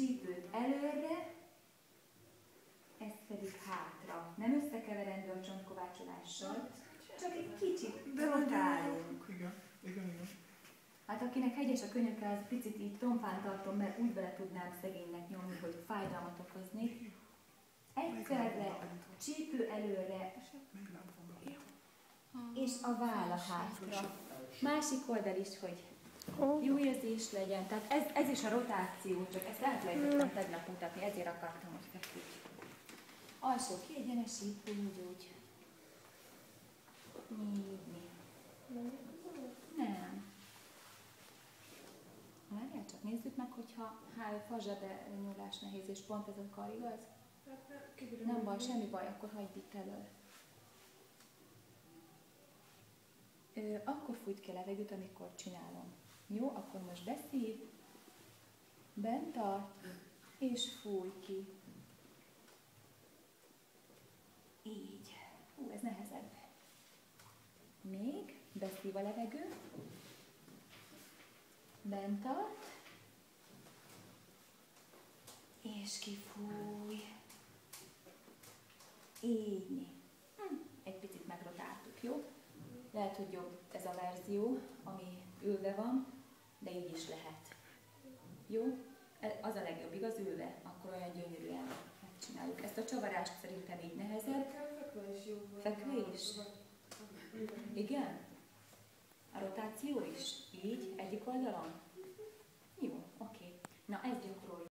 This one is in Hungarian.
csípőt előre, ez pedig hátra. Nem összekeverendő a csontkovácsolással, csak egy kicsit rotálunk. Igen. Hát akinek hegyes a könyöke, az picit így tompán tartom, mert úgy bele tudnám szegénynek nyomni, hogy fájdalmat okoznék. Egyszerre csípő előre, és a válla hátra. Másik oldal is, hogy jó érzés legyen. Tehát ez is a rotáció, csak ezt elfelejtettem tegnap mutatni, ezért akartam, hogy feküdj. Alsó kiegyenesítő, úgy. Nyílni. Nem. Várjál csak, nézzük meg, hogyha fazsabe nyúlás nehéz, és pont ez a kar, igaz? Nem baj, semmi baj, akkor hagyd itt elől. Akkor fújt ki a levegőt, amikor csinálom. Jó, akkor most beszív, bent tart, és fúj ki. Így. Ez nehezebb. Még, beszív a levegő, bent tart, és kifúj. Így. Egy picit megrotáltuk, jó? Lehet, hogy jobb ez a verzió, ami ülve van, de így is lehet. Jó? Az a legjobb, igaz, ülve? Akkor olyan gyönyörűen megcsináljuk. Ezt a csavarást szerintem így nehezebb. Fekve is? Igen? A rotáció is? Így? Egyik oldalon? Jó, oké. Na, ezt gyakoroljuk.